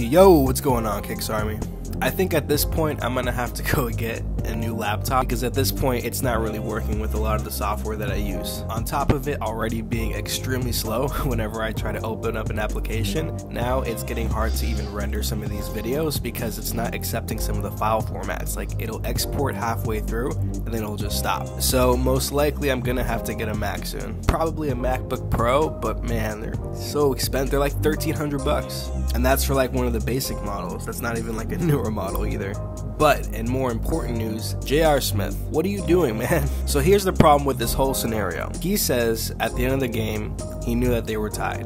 Yo, what's going on, Kicks Army? I think at this point I'm gonna have to go get a new laptop because at this point it's not really working with a lot of the software that I use. On top of it already being extremely slow whenever I try to open up an application, now it's getting hard to even render some of these videos because it's not accepting some of the file formats. Like, it'll export halfway through and then it'll just stop. So most likely I'm gonna have to get a Mac soon. Probably a MacBook Pro, but man, they're so expensive. They're like 1,300 bucks. And that's for like one of the basic models. That's not even like a newer model either. But in more important news, J.R. Smith, what are you doing, man? So here's the problem with this whole scenario. He says at the end of the game, he knew that they were tied.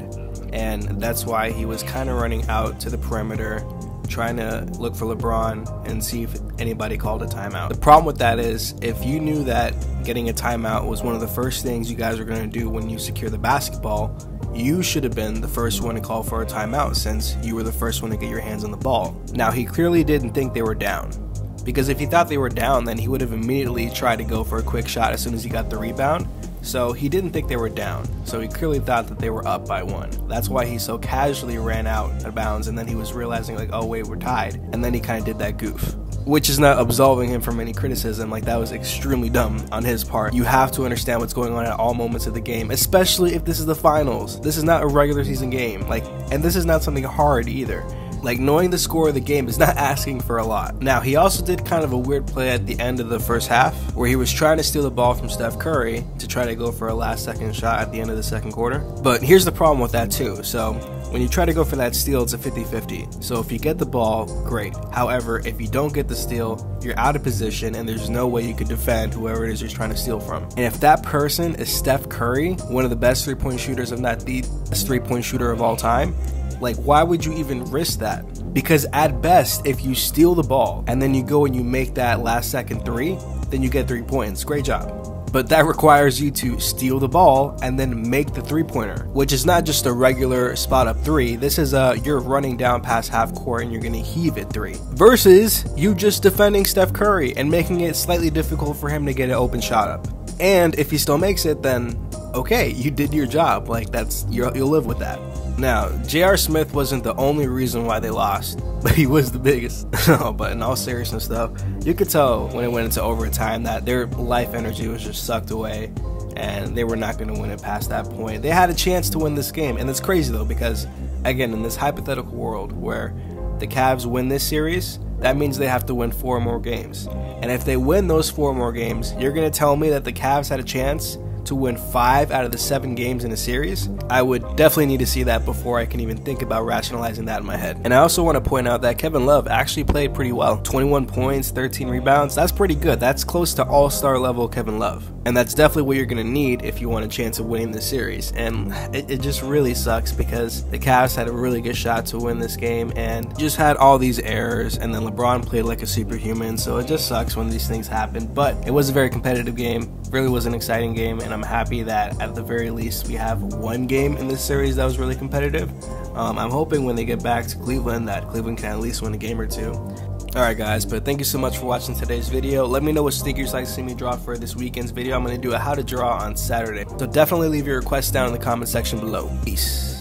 And that's why he was kind of running out to the perimeter, trying to look for LeBron and see if anybody called a timeout. The problem with that is, if you knew that getting a timeout was one of the first things you guys were going to do when you secure the basketball, you should have been the first one to call for a timeout since you were the first one to get your hands on the ball. Now, he clearly didn't think they were down, because if he thought they were down, then he would have immediately tried to go for a quick shot as soon as he got the rebound. So he didn't think they were down, so he clearly thought that they were up by one. That's why he so casually ran out of bounds, and then he was realizing like, oh wait, we're tied, and then he kind of did that goof. Which is not absolving him from any criticism. Like, that was extremely dumb on his part. You have to understand what's going on at all moments of the game, especially if this is the finals. This is not a regular season game, like, and this is not something hard either. Like, knowing the score of the game is not asking for a lot. Now, he also did kind of a weird play at the end of the first half, where he was trying to steal the ball from Steph Curry to try to go for a last second shot at the end of the second quarter. But here's the problem with that too. So when you try to go for that steal, it's a 50-50. So if you get the ball, great. However, if you don't get the steal, you're out of position and there's no way you could defend whoever it is you're trying to steal from. And if that person is Steph Curry, one of the best three-point shooters, if not the best three-point shooter of all time, like, why would you even risk that? Because at best, if you steal the ball and then you go and you make that last second three, then you get 3 points. Great job. But that requires you to steal the ball and then make the three-pointer, which is not just a regular spot up three. This is you're running down past half court and you're gonna heave it three. Versus you just defending Steph Curry and making it slightly difficult for him to get an open shot up. And if he still makes it, then okay, you did your job. Like, you'll live with that. Now, J.R. Smith wasn't the only reason why they lost, but he was the biggest. But in all seriousness though, you could tell when it went into overtime that their life energy was just sucked away and they were not going to win it past that point. They had a chance to win this game, and it's crazy though, because again, in this hypothetical world where the Cavs win this series, that means they have to win 4 more games. And if they win those 4 more games, you're going to tell me that the Cavs had a chance to win 5 out of the 7 games in a series? I would definitely need to see that before I can even think about rationalizing that in my head. And I also want to point out that Kevin Love actually played pretty well. 21 points, 13 rebounds, that's pretty good. That's close to all-star level Kevin Love. And that's definitely what you're going to need if you want a chance of winning this series. And it just really sucks because the Cavs had a really good shot to win this game and just had all these errors, and then LeBron played like a superhuman, so it just sucks when these things happen. But it was a very competitive game, really was an exciting game, and I'm happy that at the very least we have one game in this series that was really competitive. I'm hoping when they get back to Cleveland that Cleveland can at least win a game or two. Alright guys, but thank you so much for watching today's video. Let me know what sneakers you'd like to see me draw for this weekend's video. I'm going to do a how to draw on Saturday. So definitely leave your requests down in the comment section below. Peace.